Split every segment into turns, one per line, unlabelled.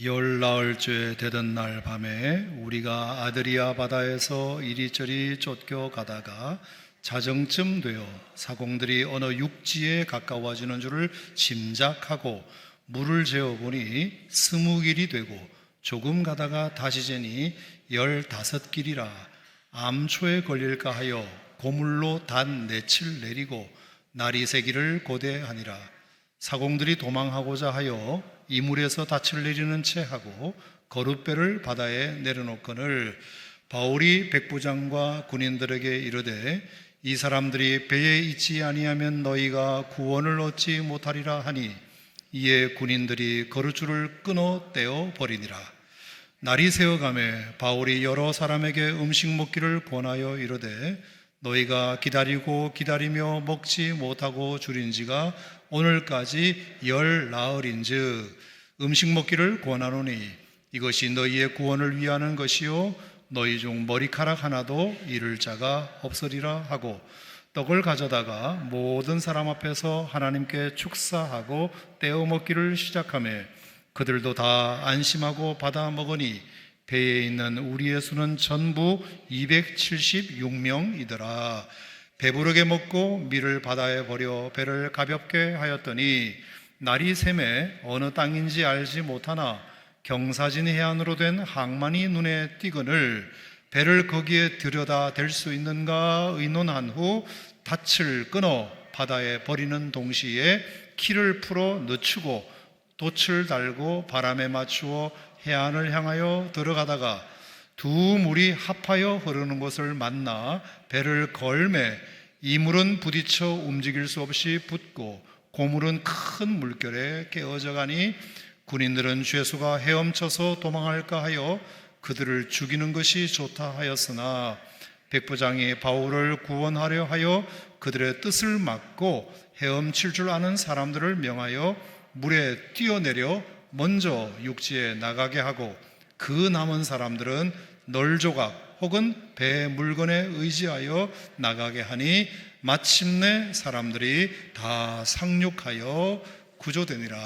열 나흘째 되던 날 밤에 우리가 아드리아 바다에서 이리저리 쫓겨가다가 자정쯤 되어 사공들이 어느 육지에 가까워지는 줄을 짐작하고 물을 재어보니 20길이 되고 조금 가다가 다시 재니 15길이라 암초에 걸릴까 하여 고물로 단 넷을 내리고 날이 새기를 고대하니라. 사공들이 도망하고자 하여 이물에서 닻을 내리는 채 하고 거룻배를 바다에 내려놓거늘 바울이 백부장과 군인들에게 이르되 이 사람들이 배에 있지 아니하면 너희가 구원을 얻지 못하리라 하니 이에 군인들이 거룻줄을 끊어 떼어 버리니라. 날이 새어가매 바울이 여러 사람에게 음식 먹기를 권하여 이르되 너희가 기다리고 기다리며 먹지 못하고 줄인 지가 오늘까지 열 나흘인즉 음식 먹기를 권하노니 이것이 너희의 구원을 위하는 것이요 너희 중 머리카락 하나도 잃을 자가 없으리라 하고 떡을 가져다가 모든 사람 앞에서 하나님께 축사하고 떼어 먹기를 시작하며 그들도 다 안심하고 받아 먹으니 배에 있는 우리의 수는 전부 276명이더라. 배부르게 먹고 밀을 바다에 버려 배를 가볍게 하였더니 날이 새매 어느 땅인지 알지 못하나 경사진 해안으로 된 항만이 눈에 띄거늘 배를 거기에 들여다 댈 수 있는가 의논한 후 닻을 끊어 바다에 버리는 동시에 키를 풀어 늦추고 돛을 달고 바람에 맞추어 해안을 향하여 들어가다가 두 물이 합하여 흐르는 곳을 만나 배를 걸매 이물은 부딪혀 움직일 수 없이 붙고 고물은 큰 물결에 깨어져 가니 군인들은 죄수가 헤엄쳐서 도망할까 하여 그들을 죽이는 것이 좋다 하였으나 백부장이 바울을 구원하려 하여 그들의 뜻을 막고 헤엄칠 줄 아는 사람들을 명하여 물에 뛰어내려 먼저 육지에 나가게 하고 그 남은 사람들은 널조각 혹은 배 물건에 의지하여 나가게 하니 마침내 사람들이 다 상륙하여 구조되니라.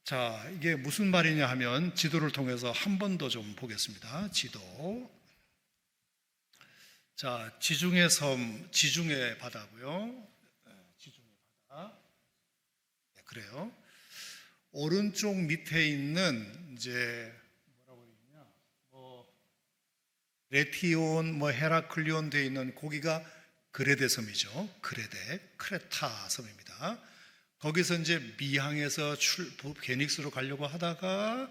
자, 이게 무슨 말이냐 하면 지도를 통해서 한 번 더 좀 보겠습니다. 지도. 자, 지중해 섬, 지중해 바다고요. 지중해 바다. 네, 그래요. 오른쪽 밑에 있는 이제 뭐라고 그러냐, 레티온, 헤라클리온 되어 있는 거기가 그레데 섬이죠. 그레데, 크레타 섬입니다. 거기서 이제 미항에서 베닉스로 가려고 하다가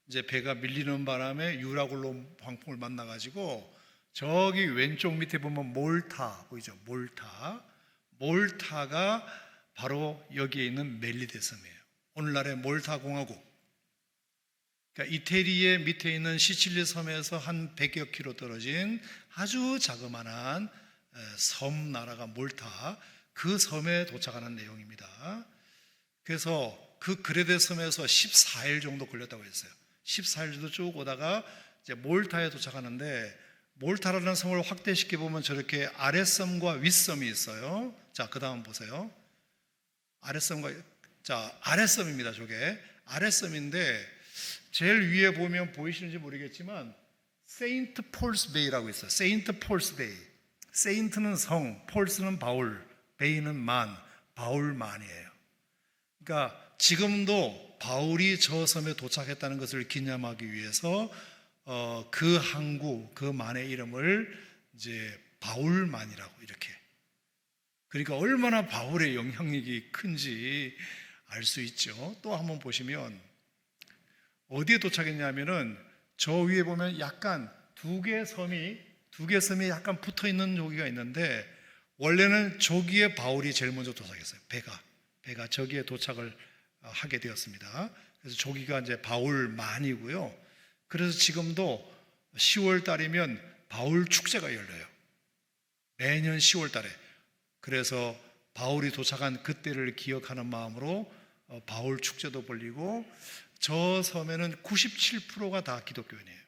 이제 배가 밀리는 바람에 유라굴로 광풍을 만나가지고 저기 왼쪽 밑에 보면 몰타 보이죠? 몰타가 바로 여기에 있는 멜리데 섬이에요. 오늘날의 몰타 공화국. 그러니까 이태리의 밑에 있는 시칠리 섬에서 한 100여 킬로 떨어진 아주 자그마한 섬 나라가 몰타, 그 섬에 도착하는 내용입니다. 그래서 그 그레데 섬에서 14일 정도 걸렸다고 했어요. 14일 정도 쭉 오다가 이제 몰타에 도착하는데, 몰타라는 섬을 확대시켜 보면 저렇게 아랫섬과 윗섬이 있어요. 자, 그 다음 보세요. 아랫섬과, 자, 아랫섬입니다. 저게 아랫섬인데 제일 위에 보면 보이시는지 모르겠지만 세인트 폴스 베이라고 있어요. 세인트 폴스 베이. 세인트는 성, 폴스는 바울, 베이는 만, 바울만이에요. 그러니까 지금도 바울이 저 섬에 도착했다는 것을 기념하기 위해서 그 항구, 그 만의 이름을 이제 바울만이라고 이렇게. 그러니까 얼마나 바울의 영향력이 큰지 알 수 있죠. 또 한번 보시면 어디에 도착했냐면은 저 위에 보면 약간 두 개 섬이 약간 붙어 있는 조기가 있는데, 원래는 저기에 바울이 제일 먼저 도착했어요. 배가 저기에 도착을 하게 되었습니다. 그래서 저기가 이제 바울만이고요. 그래서 지금도 10월 달이면 바울 축제가 열려요. 매년 10월 달에. 그래서 바울이 도착한 그때를 기억하는 마음으로 바울 축제도 벌리고, 저 섬에는 97%가 다 기독교인이에요.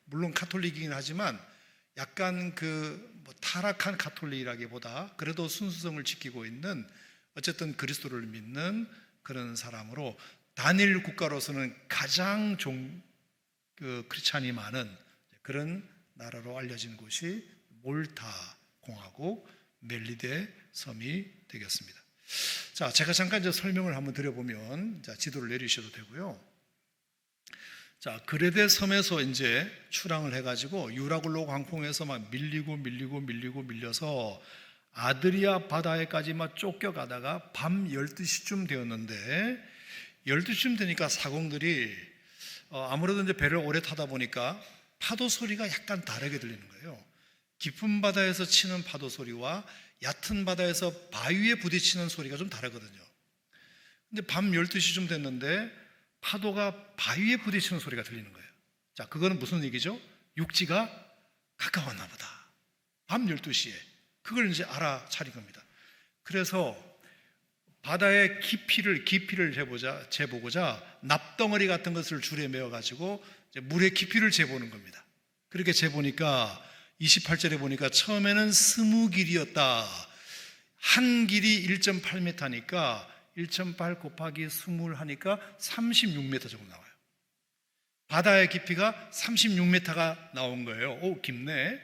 물론 가톨릭이긴 하지만 약간 타락한 가톨릭이라기보다 그래도 순수성을 지키고 있는, 어쨌든 그리스도를 믿는 그런 사람으로 단일 국가로서는 가장 크리스찬이 많은 그런 나라로 알려진 곳이 몰타 공화국 멜리데 섬이 되겠습니다. 자, 제가 잠깐 이제 설명을 한번 드려보면, 자, 지도를 내리셔도 되고요. 자, 그레데 섬에서 이제 출항을 해가지고 유라굴로 광풍에서 막 밀려서 아드리아 바다에까지 막 쫓겨가다가 밤 12시쯤 되었는데, 12시쯤 되니까 사공들이 아무래도 이제 배를 오래 타다 보니까 파도 소리가 약간 다르게 들리는 거예요. 깊은 바다에서 치는 파도 소리와 얕은 바다에서 바위에 부딪히는 소리가 좀 다르거든요. 근데 밤 12시쯤 됐는데 파도가 바위에 부딪히는 소리가 들리는 거예요. 자, 그거는 무슨 얘기죠? 육지가 가까웠나 보다. 밤 12시에. 그걸 이제 알아차린 겁니다. 그래서 바다의 깊이를 재보고자 납덩어리 같은 것을 줄에 메어가지고 물의 깊이를 재보는 겁니다. 그렇게 재보니까 28절에 보니까 처음에는 20길이었다. 한 길이 1.8m니까 1.8 곱하기 20 하니까 36m 정도 나와요. 바다의 깊이가 36m가 나온 거예요. 오, 깊네.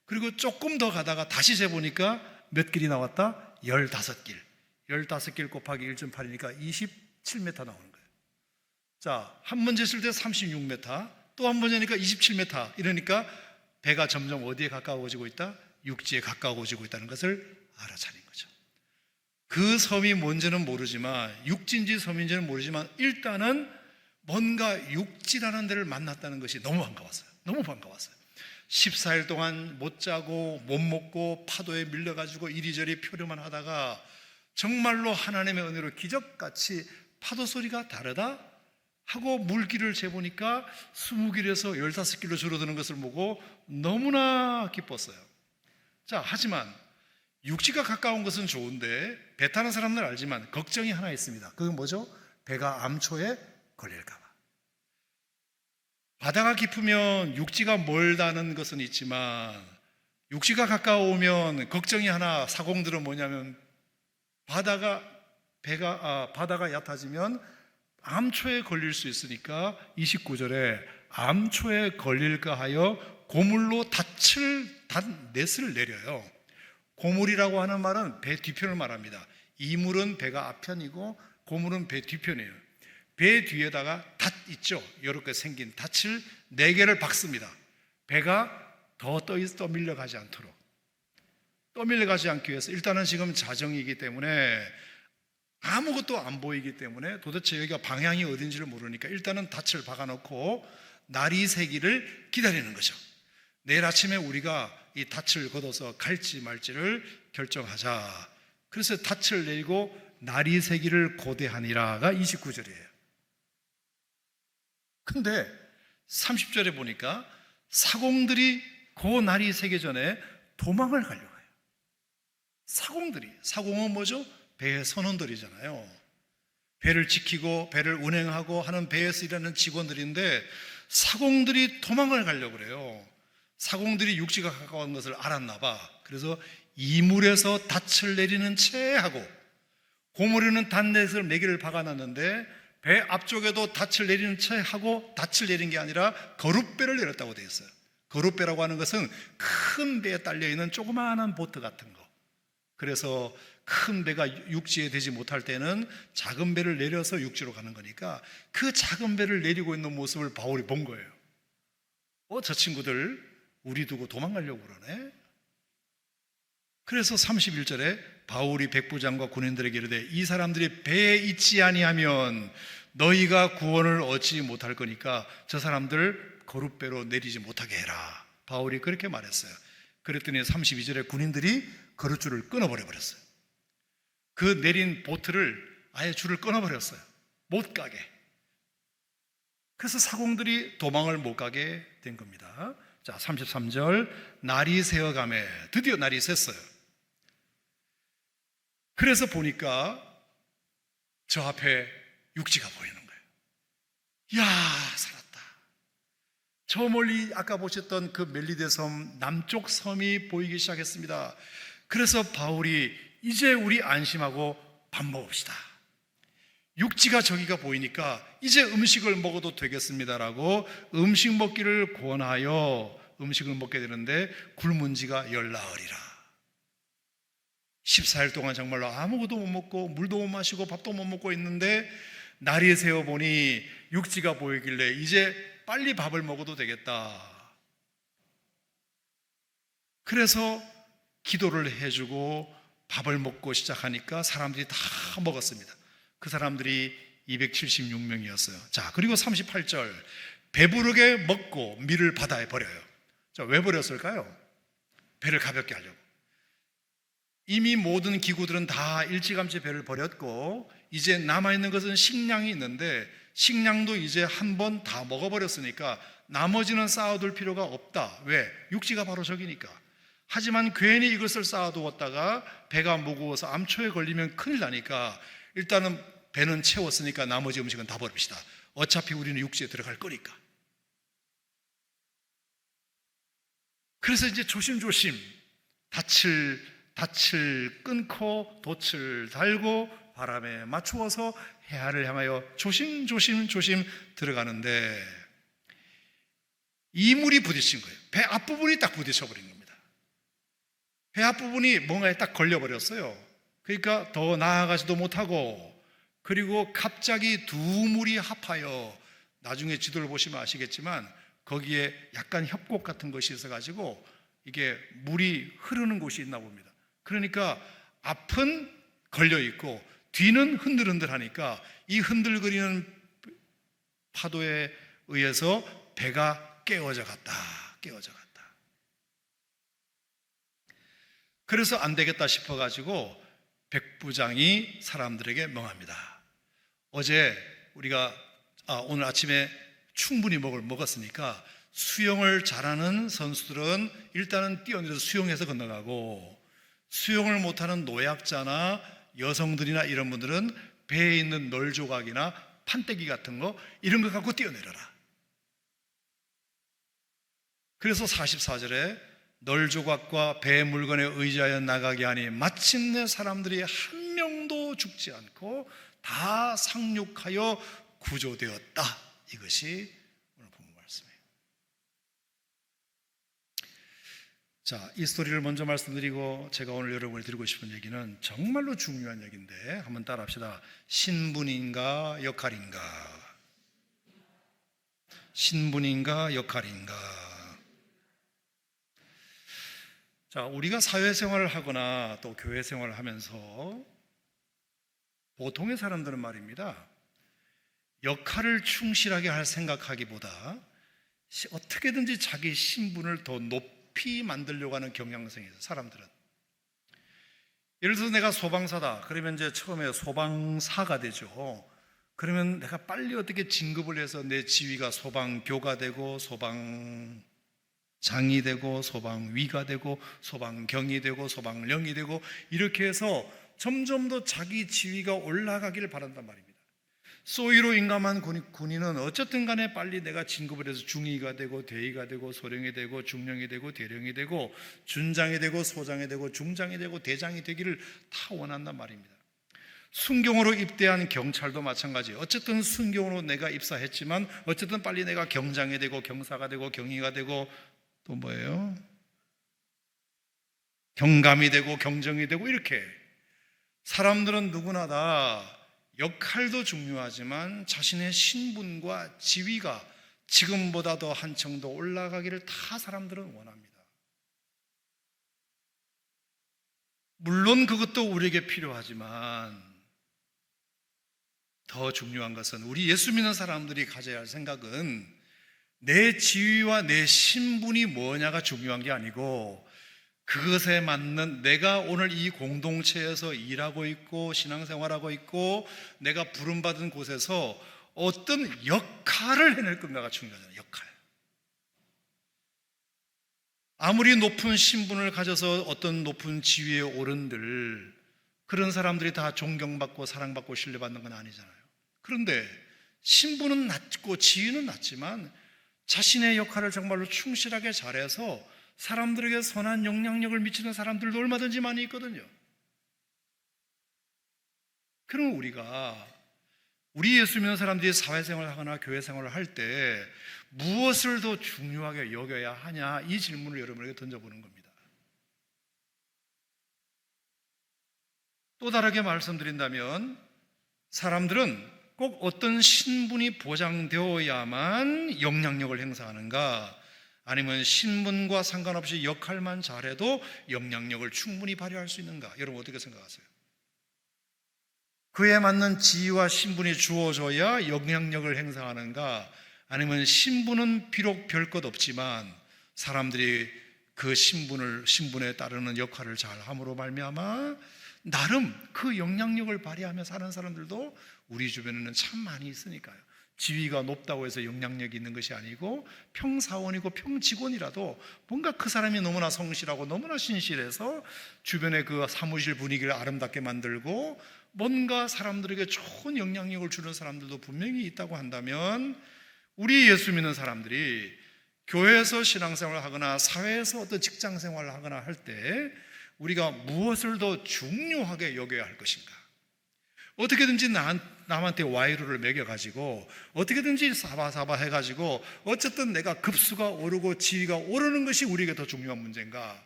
그리고 조금 더 가다가 다시 재보니까 몇 길이 나왔다? 15길. 15길 곱하기 1.8이니까 27m 나오는 거예요. 자, 한 번 쟀을 때 36m, 또 한 번 재니까 27m. 이러니까 배가 점점 어디에 가까워지고 있다? 육지에 가까워지고 있다는 것을 알아차린 거죠. 그 섬이 뭔지는 모르지만, 육지인지 섬인지는 모르지만 일단은 뭔가 육지라는 데를 만났다는 것이 너무 반가웠어요. 너무 반가웠어요. 14일 동안 못 자고 못 먹고 파도에 밀려가지고 이리저리 표류만 하다가 정말로 하나님의 은혜로 기적같이 파도 소리가 다르다 하고 물길을 재보니까 20길에서 15길로 줄어드는 것을 보고 너무나 기뻤어요. 자, 하지만 육지가 가까운 것은 좋은데 배 타는 사람들 알지만 걱정이 하나 있습니다. 그건 뭐죠? 배가 암초에 걸릴까 봐. 바다가 깊으면 육지가 멀다는 것은 있지만 육지가 가까우면 걱정이 하나, 사공들은 뭐냐면 바다가 얕아지면 암초에 걸릴 수 있으니까 29절에 암초에 걸릴까 하여 고물로 넷을 내려요. 고물이라고 하는 말은 배 뒤편을 말합니다. 이물은 배가 앞편이고 고물은 배 뒤편이에요. 배 뒤에다가 닷 있죠. 이렇게 생긴 닷을 4개를 박습니다. 배가 더 떠밀려가지 않도록. 떠밀려가지 않기 위해서 일단은 지금 자정이기 때문에 아무것도 안 보이기 때문에 도대체 여기가 방향이 어딘지를 모르니까 일단은 닻을 박아놓고 날이 새기를 기다리는 거죠. 내일 아침에 우리가 이 닻을 걷어서 갈지 말지를 결정하자. 그래서 닻을 내리고 날이 새기를 고대하니라가 29절이에요. 근데 30절에 보니까 사공들이 그 날이 새기 전에 도망을 가려고 해요. 사공은 뭐죠? 배의 선원들이잖아요. 배를 지키고 배를 운행하고 하는 배에서 일하는 직원들인데 사공들이 도망을 가려고 그래요. 사공들이 육지가 가까운 것을 알았나 봐. 그래서 이물에서 닻을 내리는 채 하고 고물에는 닷넷을 4개를 박아놨는데 배 앞쪽에도 닻을 내리는 채 하고 닻을 내린 게 아니라 거룻배를 내렸다고 되어 있어요. 거룻배라고 하는 것은 큰 배에 딸려있는 조그마한 보트 같은 거. 그래서 큰 배가 육지에 되지 못할 때는 작은 배를 내려서 육지로 가는 거니까 그 작은 배를 내리고 있는 모습을 바울이 본 거예요. 저 친구들 우리 두고 도망가려고 그러네. 그래서 31절에 바울이 백부장과 군인들에게 이르되 이 사람들이 배에 있지 아니하면 너희가 구원을 얻지 못할 거니까 저 사람들 거룻배로 내리지 못하게 해라. 바울이 그렇게 말했어요. 그랬더니 32절에 군인들이 거룻줄을 끊어버려 버렸어요. 그 내린 보트를 아예 줄을 끊어버렸어요. 못 가게. 그래서 사공들이 도망을 못 가게 된 겁니다. 자, 33절 날이 새어가매 드디어 날이 샜어요. 그래서 보니까 저 앞에 육지가 보이는 거예요. 야, 살았다. 저 멀리 아까 보셨던 그 멜리데 섬 남쪽 섬이 보이기 시작했습니다. 그래서 바울이 이제 우리 안심하고 밥 먹읍시다. 육지가 저기가 보이니까 이제 음식을 먹어도 되겠습니다라고 음식 먹기를 권하여 음식을 먹게 되는데 굶은 지가 열나흘이라. 14일 동안 정말로 아무것도 못 먹고 물도 못 마시고 밥도 못 먹고 있는데 날이 새어 보니 육지가 보이길래 이제 빨리 밥을 먹어도 되겠다. 그래서 기도를 해주고 밥을 먹고 시작하니까 사람들이 다 먹었습니다. 그 사람들이 276명이었어요. 자, 그리고 38절 배부르게 먹고 밀을 바다에 버려요. 자, 왜 버렸을까요? 배를 가볍게 하려고. 이미 모든 기구들은 다 일찌감치 배를 버렸고 이제 남아있는 것은 식량이 있는데 식량도 이제 한 번 다 먹어버렸으니까 나머지는 쌓아둘 필요가 없다. 왜? 육지가 바로 저기니까. 하지만 괜히 이것을 쌓아두었다가 배가 무거워서 암초에 걸리면 큰일 나니까 일단은 배는 채웠으니까 나머지 음식은 다 버립시다. 어차피 우리는 육지에 들어갈 거니까. 그래서 이제 조심조심 닻을 끊고 돛을 달고 바람에 맞추어서 해안을 향하여 조심 들어가는데 이물이 부딪힌 거예요. 배 앞부분이 딱 부딪혀버린 겁니다. 배 앞부분이 뭔가에 딱 걸려버렸어요. 그러니까 더 나아가지도 못하고 그리고 갑자기 두 물이 합하여 나중에 지도를 보시면 아시겠지만 거기에 약간 협곡 같은 것이 있어가지고 이게 물이 흐르는 곳이 있나 봅니다. 그러니까 앞은 걸려있고 뒤는 흔들흔들하니까 이 흔들거리는 파도에 의해서 배가 깨어져 갔다. 그래서 안 되겠다 싶어가지고 백부장이 사람들에게 명합니다. 어제 우리가 오늘 아침에 충분히 먹었으니까 수영을 잘하는 선수들은 일단은 뛰어내려서 수영해서 건너가고 수영을 못하는 노약자나 여성들이나 이런 분들은 배에 있는 널조각이나 판때기 같은 거 이런 거 갖고 뛰어내려라. 그래서 44절에 널조각과 배 물건에 의지하여 나가게 하니 마침내 사람들이 한 명도 죽지 않고 다 상륙하여 구조되었다. 이것이 오늘 본문 말씀이에요. 자, 이 스토리를 먼저 말씀드리고 제가 오늘 여러분을 드리고 싶은 얘기는 정말로 중요한 얘기인데 한번 따라 합시다. 신분인가 역할인가? 신분인가 역할인가? 자, 우리가 사회생활을 하거나 또 교회생활을 하면서 보통의 사람들은 말입니다, 역할을 충실하게 할 생각하기보다 어떻게든지 자기 신분을 더 높이 만들려고 하는 경향성이 있어요. 사람들은. 예를 들어서 내가 소방사다. 그러면 이제 처음에 소방사가 되죠. 그러면 내가 빨리 어떻게 진급을 해서 내 지위가 소방교가 되고 소방장이 되고 소방위가 되고 소방경이 되고 소방령이 되고 이렇게 해서 점점 더 자기 지위가 올라가기를 바란단 말입니다. 소위로 인감한 군인은 어쨌든 간에 빨리 내가 진급을 해서 중위가 되고 대위가 되고 소령이 되고 중령이 되고 대령이 되고 준장이 되고 소장이 되고 중장이 되고 대장이 되기를 다 원한단 말입니다. 순경으로 입대한 경찰도 마찬가지. 어쨌든 순경으로 내가 입사했지만 어쨌든 빨리 내가 경장이 되고 경사가 되고 경위가 되고 또 뭐예요? 경감이 되고 경정이 되고 이렇게 사람들은 누구나 다 역할도 중요하지만 자신의 신분과 지위가 지금보다 더 한층 더 올라가기를 다 사람들은 원합니다. 물론 그것도 우리에게 필요하지만 더 중요한 것은 우리 예수 믿는 사람들이 가져야 할 생각은 내 지위와 내 신분이 뭐냐가 중요한 게 아니고 그것에 맞는 내가 오늘 이 공동체에서 일하고 있고 신앙생활하고 있고 내가 부름받은 곳에서 어떤 역할을 해낼 건가가 중요하잖아요. 역할. 아무리 높은 신분을 가져서 어떤 높은 지위에 오른들 그런 사람들이 다 존경받고 사랑받고 신뢰받는 건 아니잖아요. 그런데 신분은 낮고 지위는 낮지만 자신의 역할을 정말로 충실하게 잘해서 사람들에게 선한 영향력을 미치는 사람들도 얼마든지 많이 있거든요. 그럼 우리가 우리 예수 믿는 사람들이 사회생활을 하거나 교회생활을 할 때 무엇을 더 중요하게 여겨야 하냐, 이 질문을 여러분에게 던져보는 겁니다. 또 다르게 말씀드린다면 사람들은 꼭 어떤 신분이 보장되어야만 영향력을 행사하는가, 아니면 신분과 상관없이 역할만 잘해도 영향력을 충분히 발휘할 수 있는가? 여러분 어떻게 생각하세요? 그에 맞는 지위와 신분이 주어져야 영향력을 행사하는가, 아니면 신분은 비록 별 것 없지만 사람들이 그 신분에 따르는 역할을 잘 함으로 말미암아 나름 그 영향력을 발휘하며 사는 사람들도 우리 주변에는 참 많이 있으니까요. 지위가 높다고 해서 영향력이 있는 것이 아니고 평사원이고 평직원이라도 뭔가 그 사람이 너무나 성실하고 너무나 신실해서 주변의 그 사무실 분위기를 아름답게 만들고 뭔가 사람들에게 좋은 영향력을 주는 사람들도 분명히 있다고 한다면, 우리 예수 믿는 사람들이 교회에서 신앙생활을 하거나 사회에서 어떤 직장생활을 하거나 할 때 우리가 무엇을 더 중요하게 여겨야 할 것인가? 어떻게든지 남한테 와이로를 매겨가지고 어떻게든지 사바사바 해가지고 어쨌든 내가 급수가 오르고 지위가 오르는 것이 우리에게 더 중요한 문제인가?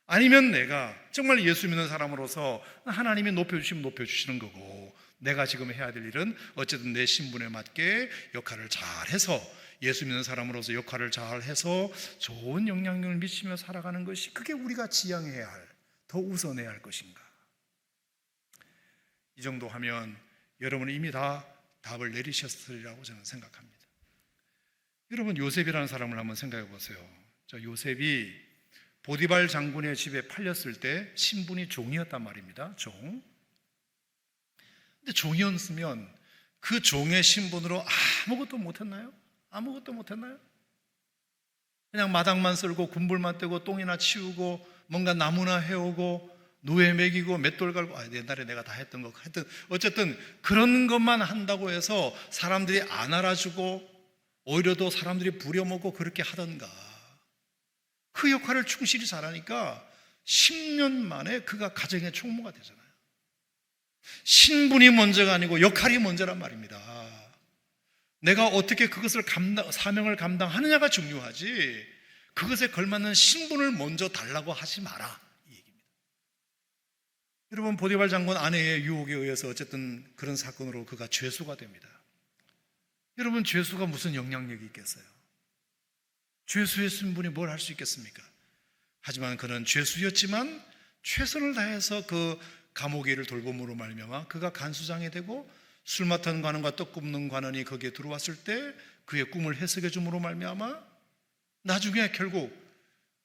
아니면 내가 정말 예수 믿는 사람으로서 하나님이 높여주시면 높여주시는 거고, 내가 지금 해야 될 일은 어쨌든 내 신분에 맞게 역할을 잘해서, 예수 믿는 사람으로서 역할을 잘해서 좋은 영향력을 미치며 살아가는 것이, 그게 우리가 지향해야 할, 더 우선해야 할 것인가? 이 정도 하면 여러분은 이미 다 답을 내리셨으리라고 저는 생각합니다. 여러분, 요셉이라는 사람을 한번 생각해 보세요. 저 요셉이 보디발 장군의 집에 팔렸을 때 신분이 종이었단 말입니다. 종. 근데 종이었으면 그 종의 신분으로 아무것도 못했나요? 아무것도 못했나요? 그냥 마당만 쓸고 군불만 떼고 똥이나 치우고 뭔가 나무나 해오고 노예 먹이고 맷돌 갈고, 옛날에 내가 다 했던 거, 하여튼 어쨌든 그런 것만 한다고 해서 사람들이 안 알아주고 오히려 더 사람들이 부려먹고 그렇게 하던가. 그 역할을 충실히 잘하니까 10년 만에 그가 가정의 총무가 되잖아요. 신분이 먼저가 아니고 역할이 먼저란 말입니다. 내가 어떻게 그것을 사명을 감당하느냐가 중요하지, 그것에 걸맞는 신분을 먼저 달라고 하지 마라, 이 얘기입니다. 여러분, 보디발 장군 아내의 유혹에 의해서 어쨌든 그런 사건으로 그가 죄수가 됩니다. 여러분, 죄수가 무슨 영향력이 있겠어요? 죄수의 신분이 뭘 할 수 있겠습니까? 하지만 그는 죄수였지만 최선을 다해서 그 감옥의 일을 돌봄으로 말미암아 그가 간수장이 되고, 술 맡은 관원과 떡 굽는 관원이 거기에 들어왔을 때 그의 꿈을 해석해 줌으로 말미암아 나중에 결국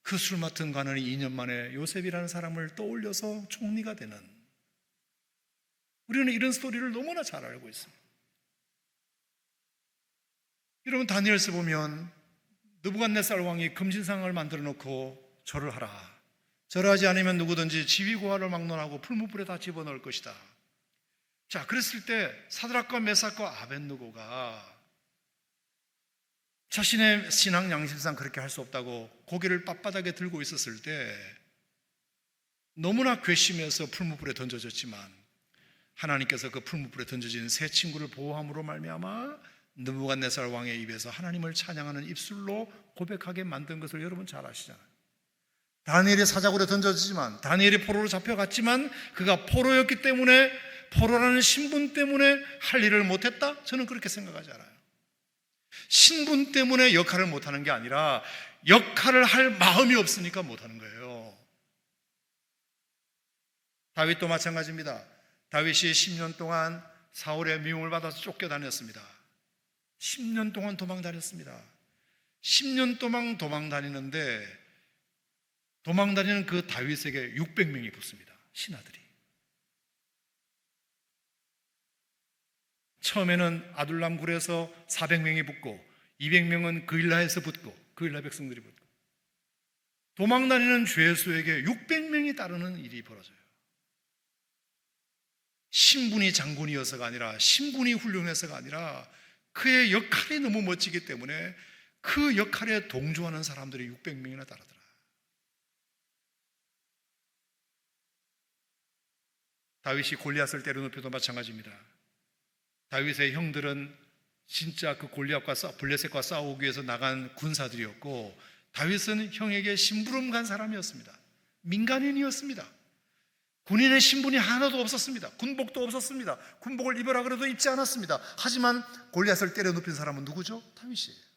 그 술 맡은 관원이 2년 만에 요셉이라는 사람을 떠올려서 총리가 되는, 우리는 이런 스토리를 너무나 잘 알고 있습니다. 여러분, 다니엘서 보면 느부갓네살 왕이 금신상을 만들어 놓고 절을 하라, 절하지 않으면 누구든지 지위고하를 막론하고 풀무불에 다 집어넣을 것이다. 자, 그랬을 때 사드락과 메삭과 아벳느고가 자신의 신앙 양심상 그렇게 할 수 없다고 고개를 빳빳하게 들고 있었을 때 너무나 괘씸해서 풀무불에 던져졌지만 하나님께서 그 풀무불에 던져진 세 친구를 보호함으로 말미암아 느부갓네살 왕의 입에서 하나님을 찬양하는 입술로 고백하게 만든 것을 여러분 잘 아시잖아요. 다니엘이 사자굴에 던져지지만, 다니엘이 포로로 잡혀갔지만 그가 포로였기 때문에, 포로라는 신분 때문에 할 일을 못했다? 저는 그렇게 생각하지 않아요. 신분 때문에 역할을 못하는 게 아니라 역할을 할 마음이 없으니까 못하는 거예요. 다윗도 마찬가지입니다. 다윗이 10년 동안 사울의 미움을 받아서 쫓겨다녔습니다. 10년 동안 도망다녔습니다. 10년 동안 도망다니는데 도망다니는 그 다윗에게 600명이 붙습니다. 신하들이. 처음에는 아둘람 굴에서 400명이 붙고 200명은 그일라에서 붙고, 그일라 백성들이 붙고, 도망다니는 죄수에게 600명이 따르는 일이 벌어져요. 신분이 장군이어서가 아니라, 신분이 훌륭해서가 아니라 그의 역할이 너무 멋지기 때문에 그 역할에 동조하는 사람들이 600명이나 따르더라. 다윗이 골리앗을 때려눕혀도 마찬가지입니다. 다윗의 형들은 진짜 그 골리앗과 블레셋과 싸우기 위해서 나간 군사들이었고, 다윗은 형에게 심부름 간 사람이었습니다. 민간인이었습니다. 군인의 신분이 하나도 없었습니다. 군복도 없었습니다. 군복을 입으라 그래도 입지 않았습니다. 하지만 골리앗을 때려 눕힌 사람은 누구죠? 다윗이에요.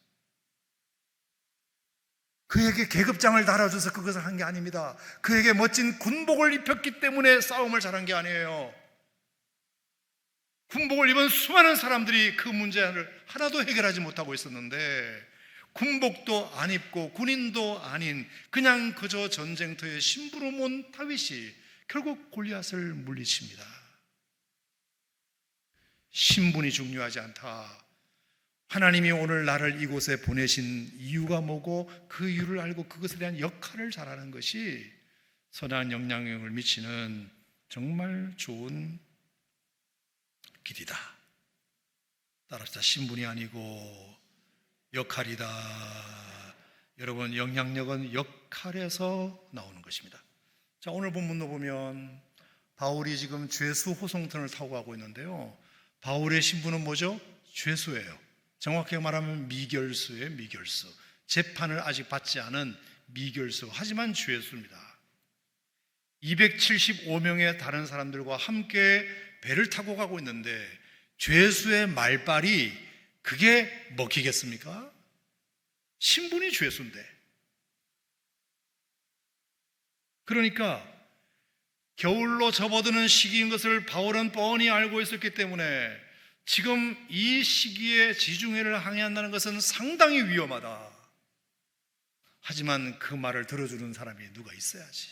그에게 계급장을 달아줘서 그것을 한 게 아닙니다. 그에게 멋진 군복을 입혔기 때문에 싸움을 잘한 게 아니에요. 군복을 입은 수많은 사람들이 그 문제를 하나도 해결하지 못하고 있었는데, 군복도 안 입고 군인도 아닌 그냥 그저 전쟁터에 심부름 온 다윗이 결국 골리앗을 물리칩니다. 신분이 중요하지 않다. 하나님이 오늘 나를 이곳에 보내신 이유가 뭐고 그 이유를 알고 그것에 대한 역할을 잘하는 것이 선한 영향력을 미치는 정말 좋은 길이다. 따라서 신분이 아니고 역할이다. 여러분, 영향력은 역할에서 나오는 것입니다. 자, 오늘 본문도 보면 바울이 지금 죄수 호송턴을 타고 가고 있는데요, 바울의 신분은 뭐죠? 죄수예요. 정확하게 말하면 미결수예요. 미결수. 재판을 아직 받지 않은 미결수, 하지만 죄수입니다. 275명의 다른 사람들과 함께 배를 타고 가고 있는데 죄수의 말발이 그게 먹히겠습니까? 신분이 죄수인데. 그러니까 겨울로 접어드는 시기인 것을 바울은 뻔히 알고 있었기 때문에 지금 이 시기에 지중해를 항해한다는 것은 상당히 위험하다. 하지만 그 말을 들어주는 사람이 누가 있어야지.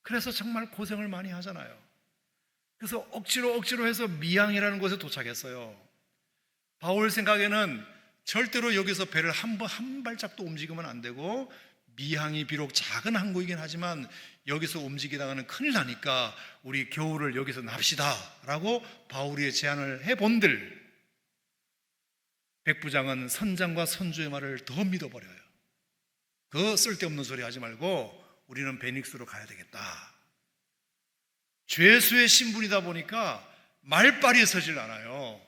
그래서 정말 고생을 많이 하잖아요. 그래서 억지로 해서 미항이라는 곳에 도착했어요. 바울 생각에는 절대로 여기서 배를 한 발짝도 움직이면 안 되고, 미항이 비록 작은 항구이긴 하지만 여기서 움직이다가는 큰일 나니까 우리 겨울을 여기서 납시다 라고 바울이 제안을 해본들, 백부장은 선장과 선주의 말을 더 믿어버려요. 그 쓸데없는 소리 하지 말고 우리는 베닉스로 가야 되겠다. 죄수의 신분이다 보니까 말빨이 서질 않아요.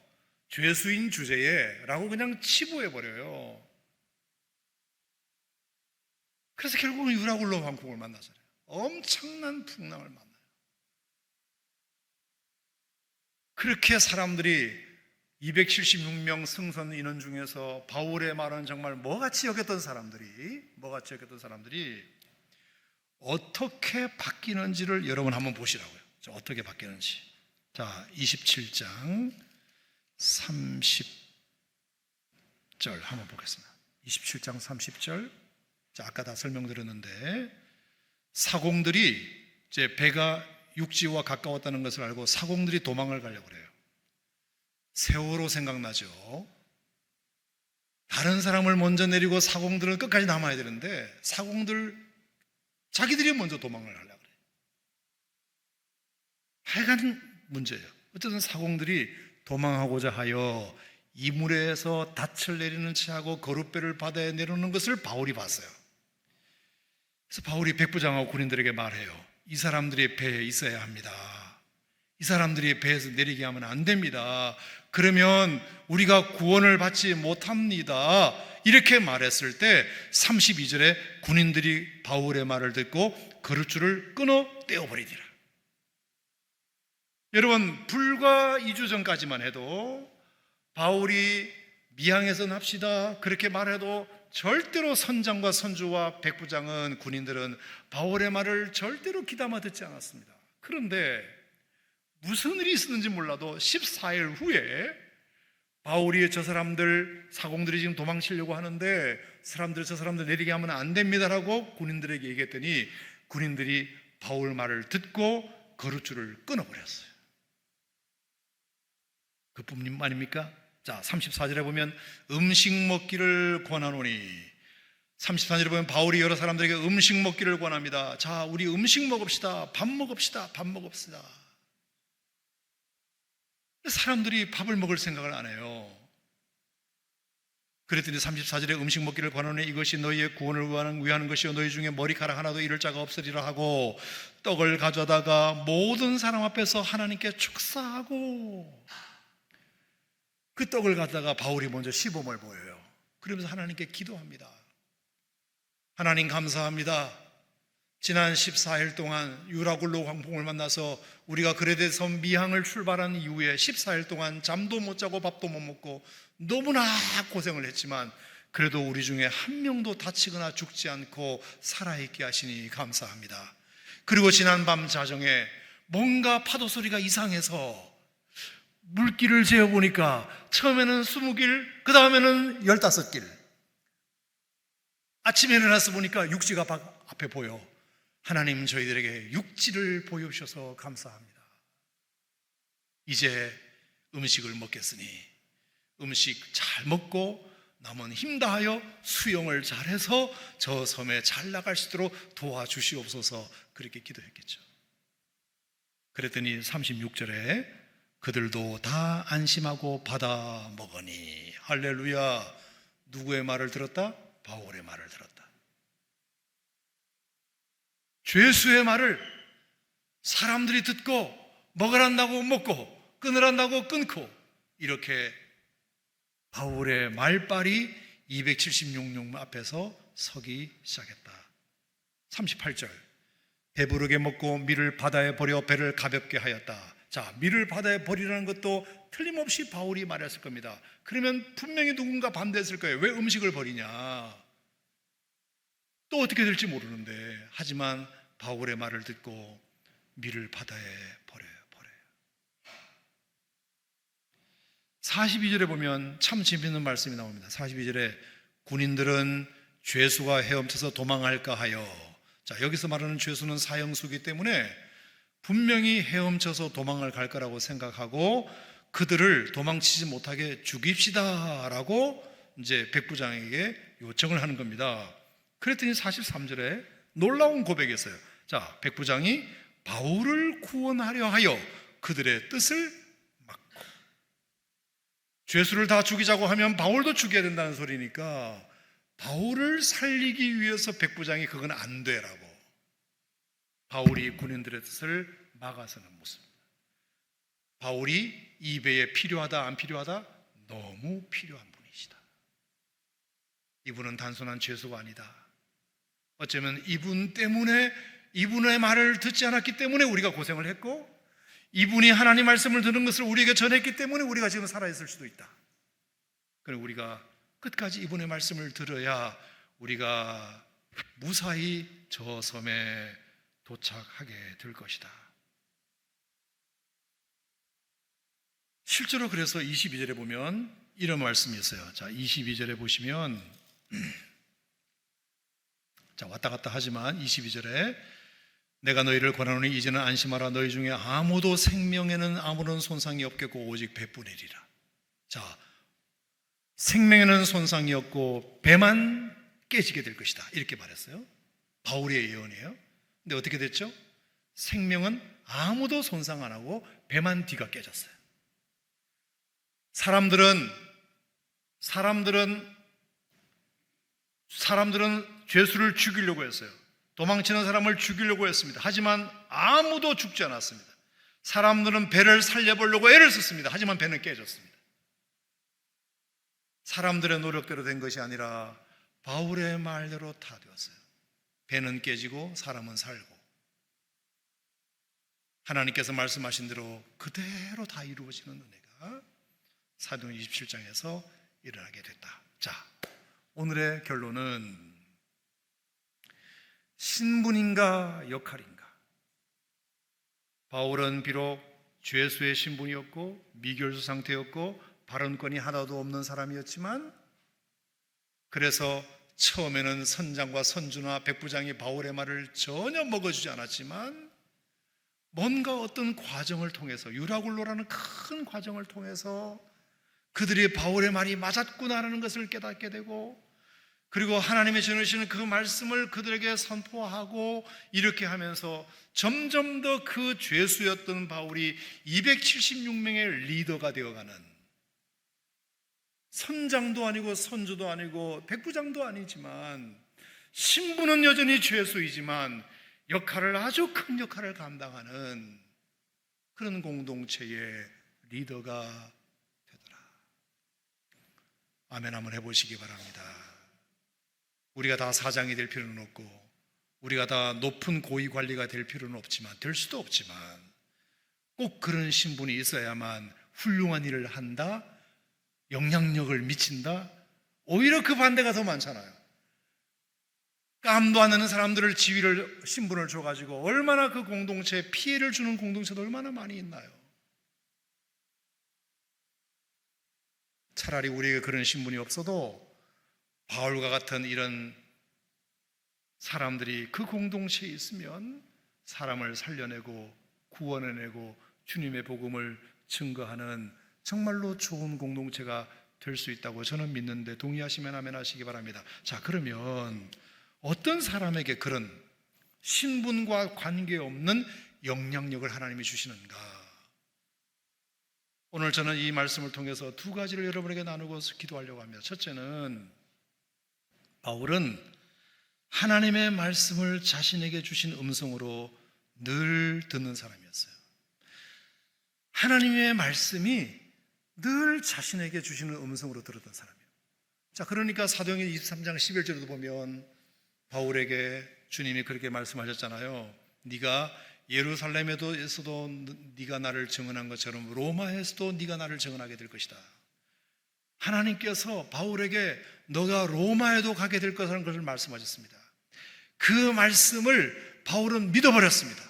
죄수인 주제에 라고 그냥 치부해버려요. 그래서 결국은 유라굴로 왕국을 만나잖아요. 엄청난 풍랑을 만나요. 그렇게 사람들이 276명 승선 인원 중에서 바울의 말은 정말 뭐같이 여겼던 사람들이 어떻게 바뀌는지를 여러분 한번 보시라고요. 어떻게 바뀌는지. 자, 27장 30절 한번 보겠습니다. 27장 30절. 자, 아까 다 설명드렸는데, 사공들이 이제 배가 육지와 가까웠다는 것을 알고 사공들이 도망을 가려고 그래요. 세월호 생각나죠? 다른 사람을 먼저 내리고 사공들은 끝까지 남아야 되는데 사공들 자기들이 먼저 도망을 하려고 그래요. 하여간 문제예요. 어쨌든 사공들이 도망하고자 하여 이물에서 닻을 내리는 채하고 거룻배를 바다에 내려오는 것을 바울이 봤어요. 그래서 바울이 백부장하고 군인들에게 말해요. 이 사람들이 배에 있어야 합니다. 이 사람들이 배에서 내리게 하면 안 됩니다. 그러면 우리가 구원을 받지 못합니다. 이렇게 말했을 때 32절에 군인들이 바울의 말을 듣고 거룻줄을 끊어 떼어버리니라. 여러분, 불과 2주 전까지만 해도 바울이 미항에서 납시다 그렇게 말해도 절대로 선장과 선주와 백부장은, 군인들은 바울의 말을 절대로 귀담아 듣지 않았습니다. 그런데 무슨 일이 있었는지 몰라도 14일 후에 바울이 저 사람들, 사공들이 지금 도망치려고 하는데 저 사람들 내리게 하면 안 됩니다라고 군인들에게 얘기했더니 군인들이 바울 말을 듣고 거룻줄을 끊어버렸어요. 그뿐 아닙니까? 자, 34절에 보면 음식 먹기를 권하노니, 33절에 보면 바울이 여러 사람들에게 음식 먹기를 권합니다. 자, 우리 음식 먹읍시다. 밥 먹읍시다. 사람들이 밥을 먹을 생각을 안 해요. 그랬더니 34절에 음식 먹기를 권하노니 이것이 너희의 구원을 위하는 것이요 너희 중에 머리카락 하나도 잃을 자가 없으리라 하고, 떡을 가져다가 모든 사람 앞에서 하나님께 축사하고, 그 떡을 갖다가 바울이 먼저 시범을 보여요. 그러면서 하나님께 기도합니다. 하나님 감사합니다. 지난 14일 동안 유라굴로 광풍을 만나서 우리가 그레데서 미항을 출발한 이후에 14일 동안 잠도 못 자고 밥도 못 먹고 너무나 고생을 했지만 그래도 우리 중에 한 명도 다치거나 죽지 않고 살아있게 하시니 감사합니다. 그리고 지난 밤 자정에 뭔가 파도 소리가 이상해서 물길을 재어보니까 처음에는 20길, 그 다음에는 15길. 아침에 일어나서 보니까 육지가 앞에 보여. 하나님 저희들에게 육지를 보여주셔서 감사합니다. 이제 음식을 먹겠으니 음식 잘 먹고 남은 힘 다하여 수영을 잘해서 저 섬에 잘 나갈 수 있도록 도와주시옵소서. 그렇게 기도했겠죠. 그랬더니 36절에 그들도 다 안심하고 받아 먹으니 할렐루야. 누구의 말을 들었다? 바울의 말을 들었다. 죄수의 말을 사람들이 듣고 먹으란다고 먹고 끊으란다고 끊고 이렇게 바울의 말빨이 276명 앞에서 서기 시작했다. 38절 배부르게 먹고 밀을 바다에 버려 배를 가볍게 하였다. 자, 밀을 바다에 버리라는 것도 틀림없이 바울이 말했을 겁니다. 그러면 분명히 누군가 반대했을 거예요. 왜 음식을 버리냐? 또 어떻게 될지 모르는데 하지만 바울의 말을 듣고 밀을 바다에 버려요. 42절에 보면 참 재밌는 말씀이 나옵니다. 42절에 군인들은 죄수가 헤엄쳐서 도망할까 하여, 자, 여기서 말하는 죄수는 사형수이기 때문에 분명히 헤엄쳐서 도망을 갈 거라고 생각하고 그들을 도망치지 못하게 죽입시다 라고 이제 백부장에게 요청을 하는 겁니다. 그랬더니 43절에 놀라운 고백이었어요. 자, 백부장이 바울을 구원하려 하여 그들의 뜻을 막고, 죄수를 다 죽이자고 하면 바울도 죽여야 된다는 소리니까 바울을 살리기 위해서 백부장이 그건 안 되라고 바울이 군인들의 뜻을 막아서는 모습입니다. 바울이 이 배에 필요하다 안 필요하다? 너무 필요한 분이시다. 이분은 단순한 죄수가 아니다. 어쩌면 이분 때문에, 이분의 말을 듣지 않았기 때문에 우리가 고생을 했고, 이분이 하나님 말씀을 듣는 것을 우리에게 전했기 때문에 우리가 지금 살아있을 수도 있다. 그럼 우리가 끝까지 이분의 말씀을 들어야 우리가 무사히 저 섬에 도착하게 될 것이다. 실제로 그래서 22절에 보면 이런 말씀이 있어요. 자, 22절에 보시면 자, 왔다 갔다 하지만 22절에 내가 너희를 권하노니 이제는 안심하라. 너희 중에 아무도 생명에는 아무런 손상이 없겠고 오직 배뿐이리라. 자, 생명에는 손상이 없고 배만 깨지게 될 것이다. 이렇게 말했어요. 바울의 예언이에요. 근데 어떻게 됐죠? 생명은 아무도 손상 안 하고 배만 뒤가 깨졌어요. 사람들은 죄수를 죽이려고 했어요. 도망치는 사람을 죽이려고 했습니다. 하지만 아무도 죽지 않았습니다. 사람들은 배를 살려보려고 애를 썼습니다. 하지만 배는 깨졌습니다. 사람들의 노력대로 된 것이 아니라 바울의 말대로 다 되었어요. 배는 깨지고 사람은 살고 하나님께서 말씀하신 대로 그대로 다 이루어지는 은혜가 사도행 27장에서 일어나게 됐다. 자, 오늘의 결론은 신분인가 역할인가? 바울은 비록 죄수의 신분이었고 미결수 상태였고 발언권이 하나도 없는 사람이었지만, 그래서 처음에는 선장과 선주나 백부장이 바울의 말을 전혀 먹어주지 않았지만 뭔가 어떤 과정을 통해서, 유라굴로라는 큰 과정을 통해서 그들이 바울의 말이 맞았구나라는 것을 깨닫게 되고, 그리고 하나님의 전하시는 그 말씀을 그들에게 선포하고 이렇게 하면서 점점 더 그 죄수였던 바울이 276명의 리더가 되어가는, 선장도 아니고 선주도 아니고 백부장도 아니지만 신분은 여전히 죄수이지만 역할을, 아주 큰 역할을 감당하는 그런 공동체의 리더가 되더라. 아멘 한번 해보시기 바랍니다. 우리가 다 사장이 될 필요는 없고 우리가 다 높은 고위 관리가 될 필요는 없지만, 될 수도 없지만 꼭 그런 신분이 있어야만 훌륭한 일을 한다, 영향력을 미친다. 오히려 그 반대가 더 많잖아요. 깜도 안 나는 사람들을 지위를, 신분을 줘가지고 얼마나 그 공동체에 피해를 주는 공동체도 얼마나 많이 있나요? 차라리 우리에게 그런 신분이 없어도 바울과 같은 이런 사람들이 그 공동체에 있으면 사람을 살려내고 구원해내고 주님의 복음을 증거하는 정말로 좋은 공동체가 될 수 있다고 저는 믿는데, 동의하시면 아멘 하시기 바랍니다. 자, 그러면 어떤 사람에게 그런 신분과 관계없는 영향력을 하나님이 주시는가? 오늘 저는 이 말씀을 통해서 두 가지를 여러분에게 나누고 기도하려고 합니다. 첫째는, 바울은 하나님의 말씀을 자신에게 주신 음성으로 늘 듣는 사람이었어요. 하나님의 말씀이 늘 자신에게 주시는 음성으로 들었던 사람이에요. 자, 그러니까 사도행전 23장 11절에도 보면 바울에게 주님이 그렇게 말씀하셨잖아요. 네가 예루살렘에서도 네가 나를 증언한 것처럼 로마에서도 네가 나를 증언하게 될 것이다. 하나님께서 바울에게 너가 로마에도 가게 될 것이라는 것을 말씀하셨습니다. 그 말씀을 바울은 믿어버렸습니다.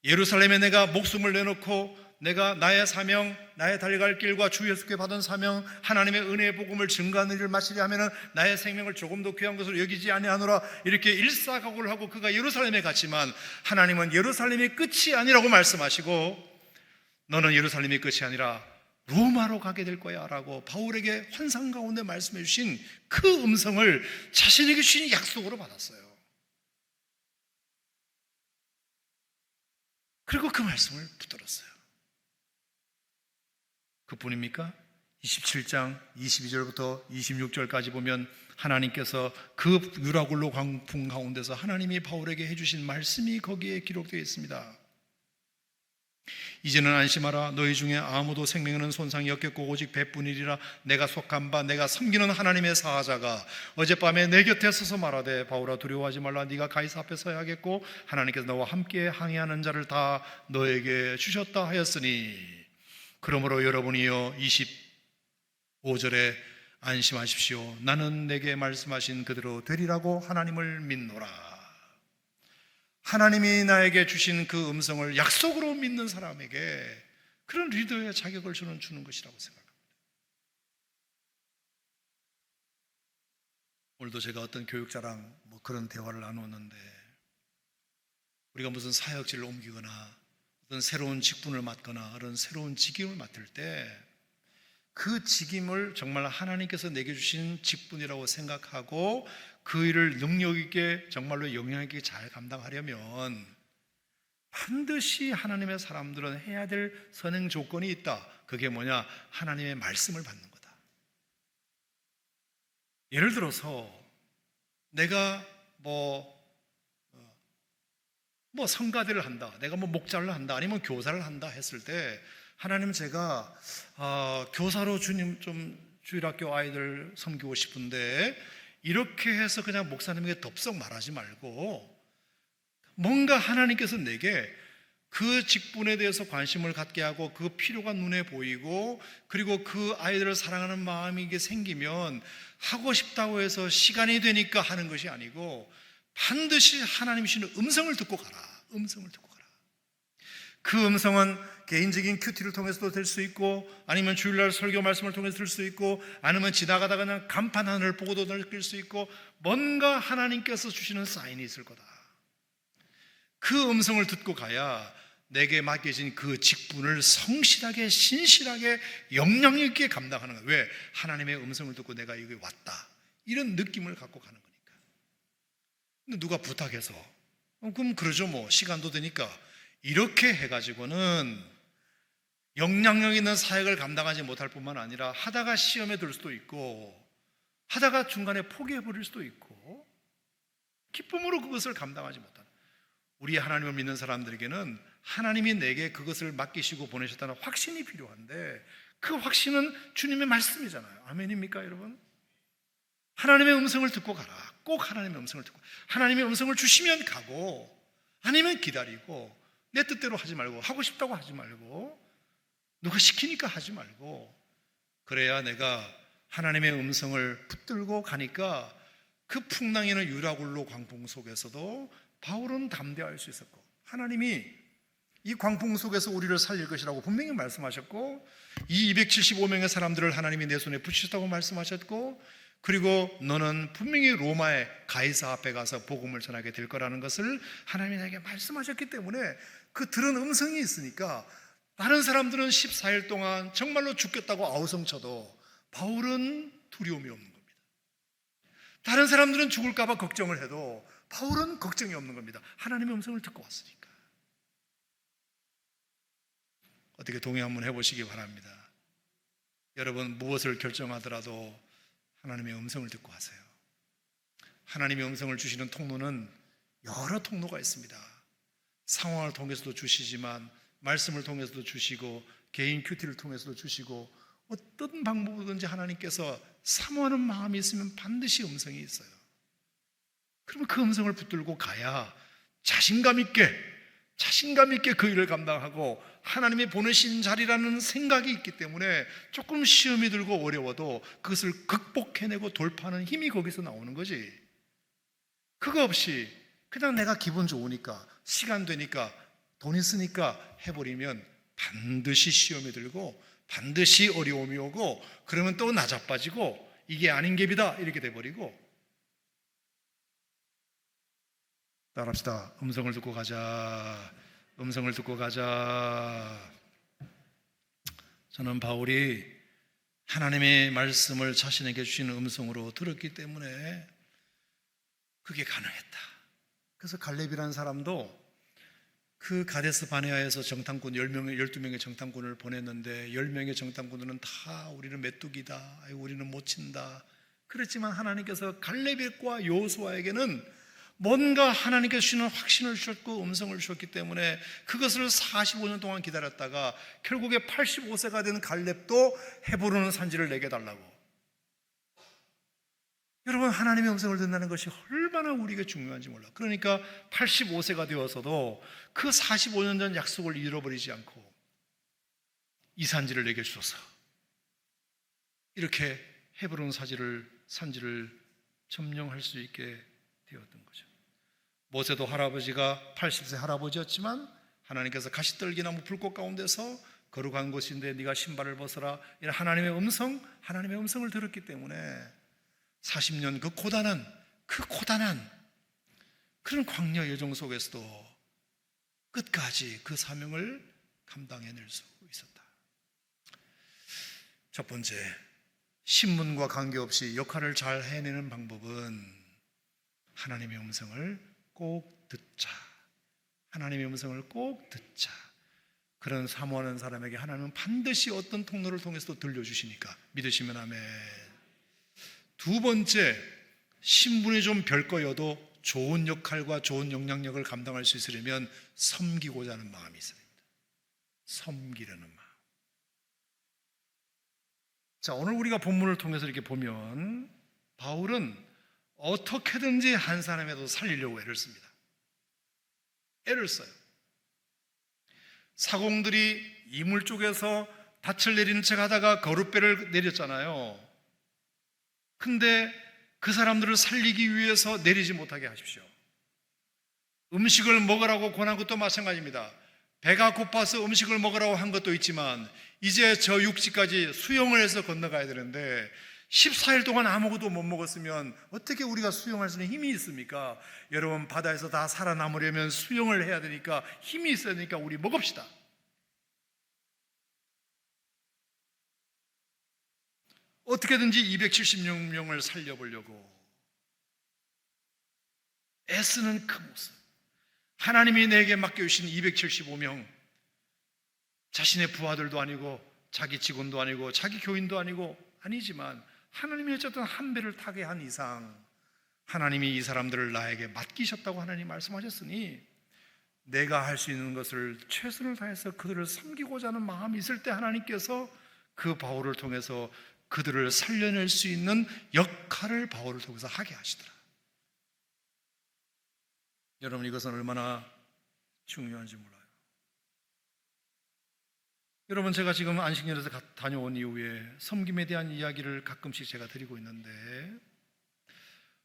예루살렘에 내가 목숨을 내놓고 내가 나의 사명, 나의 달려갈 길과 주 예수께 받은 사명, 하나님의 은혜의 복음을 증거하는 일을 마치려 하면은 나의 생명을 조금도 귀한 것으로 여기지 아니하노라, 이렇게 일사각오를 하고 그가 예루살렘에 갔지만 하나님은 예루살렘이 끝이 아니라고 말씀하시고 너는 예루살렘이 끝이 아니라 로마로 가게 될 거야 라고 바울에게 환상 가운데 말씀해 주신 그 음성을 자신에게 주신 약속으로 받았어요. 그리고 그 말씀을 붙들었어요. 그뿐입니까? 27장 22절부터 26절까지 보면 하나님께서 그 유라굴로 광풍 가운데서 하나님이 바울에게 해주신 말씀이 거기에 기록되어 있습니다. 이제는 안심하라. 너희 중에 아무도 생명에는 손상이 없겠고 오직 배뿐이리라. 내가 속한 바 내가 섬기는 하나님의 사자가 어젯밤에 내 곁에 서서 말하되 바울아 두려워하지 말라. 네가 가이사 앞에 서야 하겠고 하나님께서 너와 함께 항해하는 자를 다 너에게 주셨다 하였으니 그러므로 여러분이여 25절에 안심하십시오. 나는 내게 말씀하신 그대로 되리라고 하나님을 믿노라. 하나님이 나에게 주신 그 음성을 약속으로 믿는 사람에게 그런 리더의 자격을 저는 주는 것이라고 생각합니다. 오늘도 제가 어떤 교육자랑 그런 대화를 나누었는데, 우리가 무슨 사역지를 옮기거나 어떤 새로운 직분을 맡거나 그런 새로운 직임을 맡을 때 그 직임을 정말 하나님께서 내게 주신 직분이라고 생각하고 그 일을 능력 있게 정말로 영향 있게 잘 감당하려면 반드시 하나님의 사람들은 해야 될 선행 조건이 있다. 그게 뭐냐? 하나님의 말씀을 받는 거다. 예를 들어서 내가 성가대를 한다, 내가 목자를 한다, 아니면 교사를 한다 했을 때 하나님, 제가 교사로 주님 좀 주일학교 아이들 섬기고 싶은데 이렇게 해서 그냥 목사님에게 덥석 말하지 말고 뭔가 하나님께서 내게 그 직분에 대해서 관심을 갖게 하고 그 필요가 눈에 보이고 그리고 그 아이들을 사랑하는 마음이 이게 생기면 하고 싶다고 해서 시간이 되니까 하는 것이 아니고 반드시 하나님이 주시는 음성을 듣고 가라. 음성을 듣고 가라. 그 음성은 개인적인 큐티를 통해서도 될 수 있고 아니면 주일날 설교 말씀을 통해서 들 수 있고 아니면 지나가다가 그냥 간판 하늘을 보고도 느낄 수 있고 뭔가 하나님께서 주시는 사인이 있을 거다. 그 음성을 듣고 가야 내게 맡겨진 그 직분을 성실하게 신실하게 영향 있게 감당하는 거야. 왜? 하나님의 음성을 듣고 내가 여기 왔다, 이런 느낌을 갖고 가는 거니까. 근데 누가 부탁해서 그럼 그러죠, 시간도 되니까 이렇게 해가지고는 영향력 있는 사역을 감당하지 못할 뿐만 아니라 하다가 시험에 들 수도 있고 하다가 중간에 포기해버릴 수도 있고 기쁨으로 그것을 감당하지 못하는, 우리 하나님을 믿는 사람들에게는 하나님이 내게 그것을 맡기시고 보내셨다는 확신이 필요한데 그 확신은 주님의 말씀이잖아요. 아멘입니까 여러분? 하나님의 음성을 듣고 가라. 꼭 하나님의 음성을 듣고, 하나님의 음성을 주시면 가고 아니면 기다리고, 내 뜻대로 하지 말고, 하고 싶다고 하지 말고, 누가 시키니까 하지 말고, 그래야 내가 하나님의 음성을 붙들고 가니까 그 풍랑이는 유라굴로 광풍 속에서도 바울은 담대할 수 있었고, 하나님이 이 광풍 속에서 우리를 살릴 것이라고 분명히 말씀하셨고, 이 275명의 사람들을 하나님이 내 손에 붙이셨다고 말씀하셨고, 그리고 너는 분명히 로마의 가이사 앞에 가서 복음을 전하게 될 거라는 것을 하나님이 나에게 말씀하셨기 때문에 그 들은 음성이 있으니까 다른 사람들은 14일 동안 정말로 죽겠다고 아우성쳐도 바울은 두려움이 없는 겁니다. 다른 사람들은 죽을까 봐 걱정을 해도 바울은 걱정이 없는 겁니다. 하나님의 음성을 듣고 왔으니까. 어떻게 동의 한번 해보시기 바랍니다. 여러분, 무엇을 결정하더라도 하나님의 음성을 듣고 하세요. 하나님의 음성을 주시는 통로는 여러 통로가 있습니다. 상황을 통해서도 주시지만 말씀을 통해서도 주시고 개인 큐티를 통해서도 주시고, 어떤 방법이든지 하나님께서 사모하는 마음이 있으면 반드시 음성이 있어요. 그러면 그 음성을 붙들고 가야 자신감 있게 그 일을 감당하고 하나님이 보내신 자리라는 생각이 있기 때문에 조금 시험이 들고 어려워도 그것을 극복해내고 돌파하는 힘이 거기서 나오는 거지. 그거 없이 그냥 내가 기분 좋으니까, 시간 되니까, 돈 있으니까 해버리면 반드시 시험이 들고 반드시 어려움이 오고, 그러면 또 나자빠지고 이게 아닌 갭이다 이렇게 돼버리고. 따라합시다. 음성을 듣고 가자. 음성을 듣고 가자. 저는 바울이 하나님의 말씀을 자신에게 주시는 음성으로 들었기 때문에 그게 가능했다. 그래서 갈렙이라는 사람도 그 가데스 바네아에서 정탐꾼 12명의 정탐꾼을 보냈는데 10명의 정탐꾼들은 다 우리는 메뚜기다, 우리는 못 친다 그랬지만, 하나님께서 갈렙과 여호수아에게는 뭔가 하나님께서 주시는 확신을 주셨고 음성을 주셨기 때문에 그것을 45년 동안 기다렸다가 결국에 85세가 된 갈렙도 헤브론 산지를 내게 달라고. 여러분, 하나님의 음성을 듣는다는 것이 얼마나 우리에게 중요한지 몰라. 그러니까 85세가 되어서도 그 45년 전 약속을 잃어버리지 않고 이 산지를 내게 주소서, 이렇게 헤브론 산지를 점령할 수 있게 되었던 거죠. 모세도 할아버지가 80세 할아버지였지만 하나님께서 가시떨기나무 불꽃 가운데서 거룩한 곳인데 네가 신발을 벗어라, 이런 하나님의 음성을 들었기 때문에 40년 그 고단한 그런 광야 여정 속에서도 끝까지 그 사명을 감당해낼 수 있었다. 첫 번째, 신분과 관계없이 역할을 잘 해내는 방법은 하나님의 음성을 꼭 듣자. 하나님의 음성을 꼭 듣자. 그런 사모하는 사람에게 하나님은 반드시 어떤 통로를 통해서도 들려주시니까 믿으시면 아멘. 두 번째, 신분이 좀 별거여도 좋은 역할과 좋은 영향력을 감당할 수 있으려면 섬기고자 하는 마음이 있어야 됩니다. 섬기려는 마음. 자, 오늘 우리가 본문을 통해서 이렇게 보면 바울은 어떻게든지 한 사람이라도 살리려고 애를 씁니다. 애를 써요. 사공들이 이물 쪽에서 닻을 내리는 척 하다가 거룻배를 내렸잖아요. 근데 그 사람들을 살리기 위해서 내리지 못하게 하십시오. 음식을 먹으라고 권한 것도 마찬가지입니다. 배가 고파서 음식을 먹으라고 한 것도 있지만 이제 저 육지까지 수영을 해서 건너가야 되는데 14일 동안 아무것도 못 먹었으면 어떻게 우리가 수영할 수 있는 힘이 있습니까? 여러분, 바다에서 다 살아남으려면 수영을 해야 되니까 힘이 있어야 되니까 우리 먹읍시다. 어떻게든지 276명을 살려보려고 애쓰는 그 모습, 하나님이 내게 맡겨주신 275명, 자신의 부하들도 아니고 자기 직원도 아니고 자기 교인도 아니지만 하나님이 어쨌든 한 배를 타게 한 이상 하나님이 이 사람들을 나에게 맡기셨다고 하나님 말씀하셨으니 내가 할 수 있는 것을 최선을 다해서 그들을 섬기고자 하는 마음이 있을 때 하나님께서 그 바울을 통해서 그들을 살려낼 수 있는 역할을 바울을 통해서 하게 하시더라. 여러분, 이것은 얼마나 중요한지 몰라요. 여러분, 제가 지금 안식년에서 다녀온 이후에 섬김에 대한 이야기를 가끔씩 제가 드리고 있는데,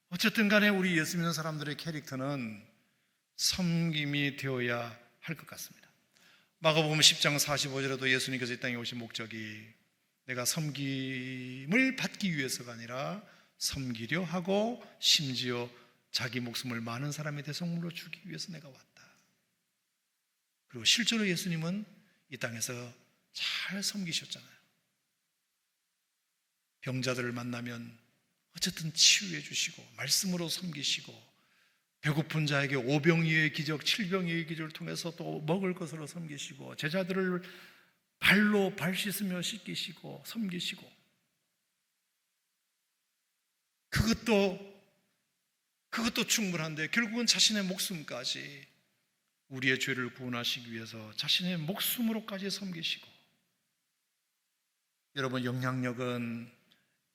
어쨌든 간에 우리 예수 믿는 사람들의 캐릭터는 섬김이 되어야 할 것 같습니다. 마가복음 10장 45절에도 예수님께서 이 땅에 오신 목적이 내가 섬김을 받기 위해서가 아니라 섬기려 하고 심지어 자기 목숨을 많은 사람의 대성물로 주기 위해서 내가 왔다. 그리고 실제로 예수님은 이 땅에서 잘 섬기셨잖아요. 병자들을 만나면 어쨌든 치유해 주시고 말씀으로 섬기시고, 배고픈 자에게 오병이어의 기적, 칠병이어의 기적을 통해서 또 먹을 것으로 섬기시고, 제자들을 발로 발 씻으며 씻기시고 섬기시고, 그것도 충분한데 결국은 자신의 목숨까지, 우리의 죄를 구원하시기 위해서 자신의 목숨으로까지 섬기시고. 여러분, 영향력은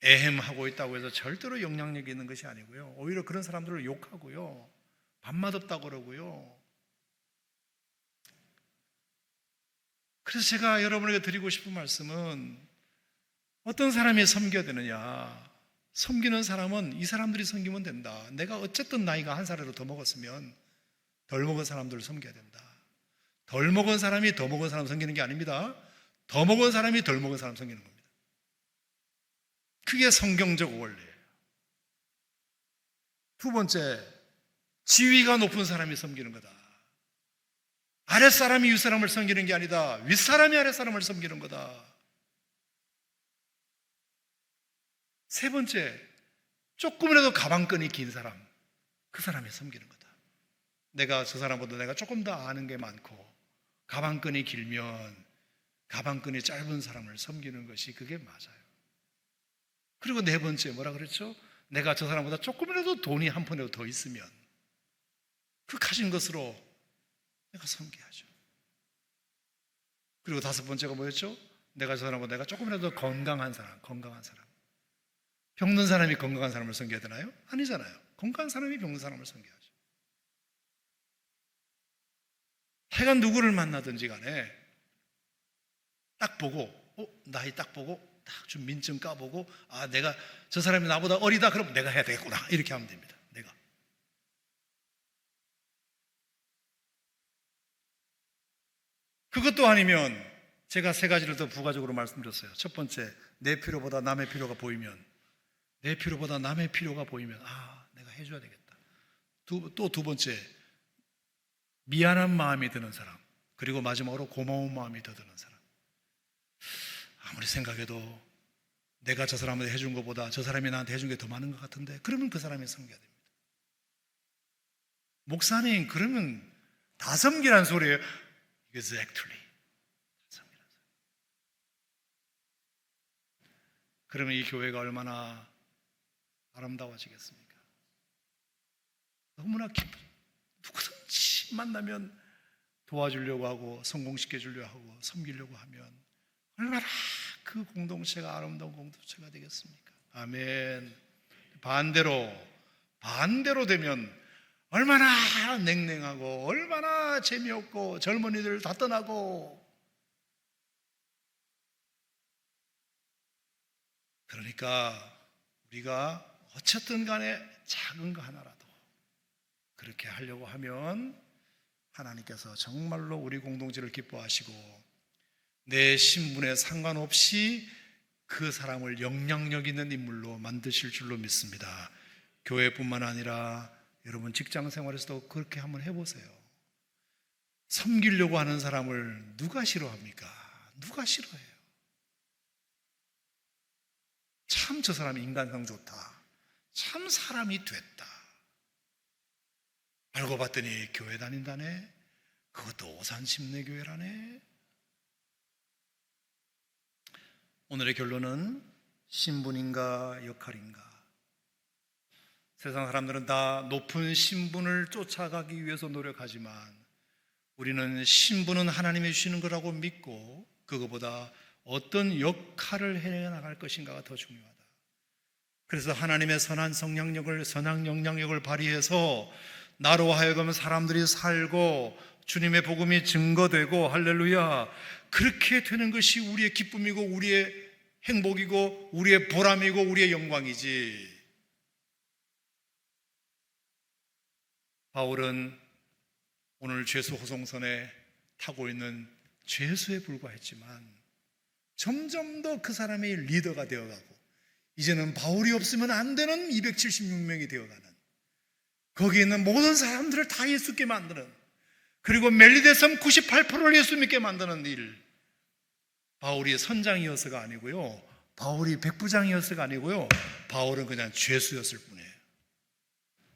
애헴하고 있다고 해서 절대로 영향력이 있는 것이 아니고요, 오히려 그런 사람들을 욕하고요, 밥맛없다고 그러고요. 그래서 제가 여러분에게 드리고 싶은 말씀은, 어떤 사람이 섬겨야 되느냐? 섬기는 사람은 이 사람들이 섬기면 된다. 내가 어쨌든 나이가 한 살이라도 더 먹었으면 덜 먹은 사람들을 섬겨야 된다. 덜 먹은 사람이 더 먹은 사람 섬기는 게 아닙니다. 더 먹은 사람이 덜 먹은 사람 섬기는 겁니다. 그게 성경적 원리예요. 두 번째, 지위가 높은 사람이 섬기는 거다. 아랫사람이 윗사람을 섬기는 게 아니다. 윗사람이 아랫사람을 섬기는 거다. 세 번째, 조금이라도 가방끈이 긴 사람, 그 사람이 섬기는 거다. 내가 저 사람보다 내가 조금 더 아는 게 많고 가방끈이 길면 가방끈이 짧은 사람을 섬기는 것이 그게 맞아요. 그리고 네 번째, 뭐라 그랬죠? 내가 저 사람보다 조금이라도 돈이 한 푼이라도 더 있으면 그 가진 것으로 내가 섬겨야죠. 그리고 다섯 번째가 뭐였죠? 내가 저 사람보다 내가 조금이라도 건강한 사람. 병든 사람이 건강한 사람을 섬겨야 되나요? 아니잖아요. 건강한 사람이 병든 사람을 섬겨야죠. 하여간 누구를 만나든지 간에 딱 보고, 나이 딱 보고, 딱 좀 민증 까보고, 내가 저 사람이 나보다 어리다, 그럼 내가 해야 되겠구나, 이렇게 하면 됩니다. 내가. 그것도 아니면 제가 세 가지를 더 부가적으로 말씀드렸어요. 첫 번째, 내 필요보다 남의 필요가 보이면, 내가 해줘야 되겠다. 또 두 번째, 미안한 마음이 드는 사람. 그리고 마지막으로 고마운 마음이 더 드는 사람. 아무리 생각해도 내가 저 사람한테 해준 것보다 저 사람이 나한테 해준 게 더 많은 것 같은데, 그러면 그 사람이 섬겨야 됩니다. 목사님, 그러면 다 섬기란 소리예요. Exactly. 섬기란 소리. 그러면 이 교회가 얼마나 아름다워지겠습니까? 너무나 기쁘죠. 누구든지 만나면 도와주려고 하고 성공시켜주려고 하고 섬기려고 하면 얼마나 그 공동체가 아름다운 공동체가 되겠습니까? 아멘. 반대로 되면 얼마나 냉랭하고 얼마나 재미없고 젊은이들 다 떠나고. 그러니까 우리가 어쨌든 간에 작은 거 하나라도 그렇게 하려고 하면 하나님께서 정말로 우리 공동체를 기뻐하시고 내 신분에 상관없이 그 사람을 영향력 있는 인물로 만드실 줄로 믿습니다. 교회뿐만 아니라 여러분 직장 생활에서도 그렇게 한번 해보세요. 섬기려고 하는 사람을 누가 싫어합니까? 누가 싫어해요? 참 저 사람이 인간성 좋다. 참 사람이 됐다. 알고 봤더니 교회 다닌다네. 그것도 오산심내교회라네. 오늘의 결론은 신분인가 역할인가. 세상 사람들은 다 높은 신분을 쫓아가기 위해서 노력하지만 우리는 신분은 하나님이 주시는 거라고 믿고 그거보다 어떤 역할을 해나갈 것인가가 더 중요하다. 그래서 하나님의 선한 성령력을, 선한 영향력을 발휘해서 나로 하여금 사람들이 살고 주님의 복음이 증거되고, 할렐루야, 그렇게 되는 것이 우리의 기쁨이고 우리의 행복이고 우리의 보람이고 우리의 영광이지. 바울은 오늘 죄수 호송선에 타고 있는 죄수에 불과했지만 점점 더 그 사람이 리더가 되어가고, 이제는 바울이 없으면 안 되는 276명이 되어가는, 거기에 있는 모든 사람들을 다 예수께 만드는, 그리고 멜리데 섬 98%를 예수 믿게 만드는 일. 바울이 선장이어서가 아니고요, 바울이 백부장이어서가 아니고요, 바울은 그냥 죄수였을 뿐이에요.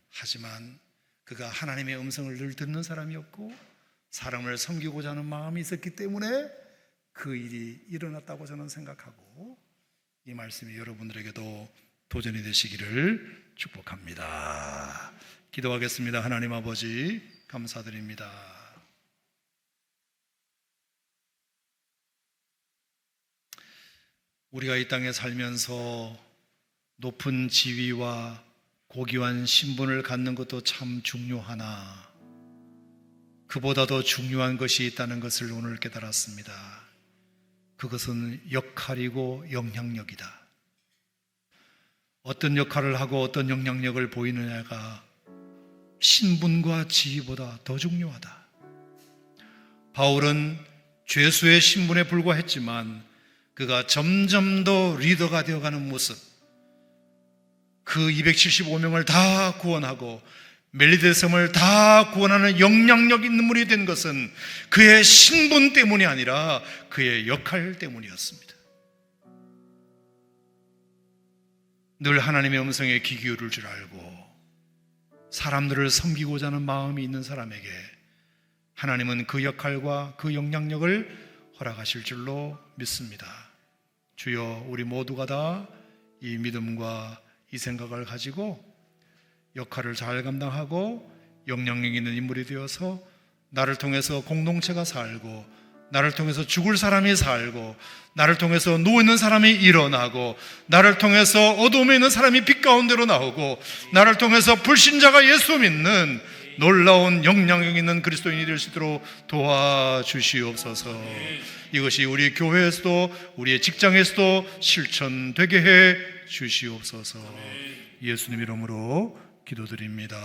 하지만 그가 하나님의 음성을 늘 듣는 사람이었고 사람을 섬기고자 하는 마음이 있었기 때문에 그 일이 일어났다고 저는 생각하고, 이 말씀이 여러분들에게도 도전이 되시기를 축복합니다. 기도하겠습니다. 하나님 아버지, 감사드립니다. 우리가 이 땅에 살면서 높은 지위와 고귀한 신분을 갖는 것도 참 중요하나 그보다 더 중요한 것이 있다는 것을 오늘 깨달았습니다. 그것은 역할이고 영향력이다. 어떤 역할을 하고 어떤 영향력을 보이느냐가 신분과 지위보다 더 중요하다. 바울은 죄수의 신분에 불과했지만 그가 점점 더 리더가 되어가는 모습, 그 275명을 다 구원하고 멜리데 섬을 다 구원하는 영향력 있는 분이 된 것은 그의 신분 때문이 아니라 그의 역할 때문이었습니다. 늘 하나님의 음성에 귀 기울일 줄 알고 사람들을 섬기고자 하는 마음이 있는 사람에게 하나님은 그 역할과 그 영향력을 허락하실 줄로 믿습니다. 주여, 우리 모두가 다 이 믿음과 이 생각을 가지고 역할을 잘 감당하고 영향력 있는 인물이 되어서 나를 통해서 공동체가 살고, 나를 통해서 죽을 사람이 살고, 나를 통해서 누워있는 사람이 일어나고, 나를 통해서 어둠에 있는 사람이 빛 가운데로 나오고, 나를 통해서 불신자가 예수 믿는 놀라운 영향력 있는 그리스도인이 될 수 있도록 도와주시옵소서. 이것이 우리 교회에서도 우리의 직장에서도 실천되게 해 주시옵소서. 예수님 이름으로 기도드립니다.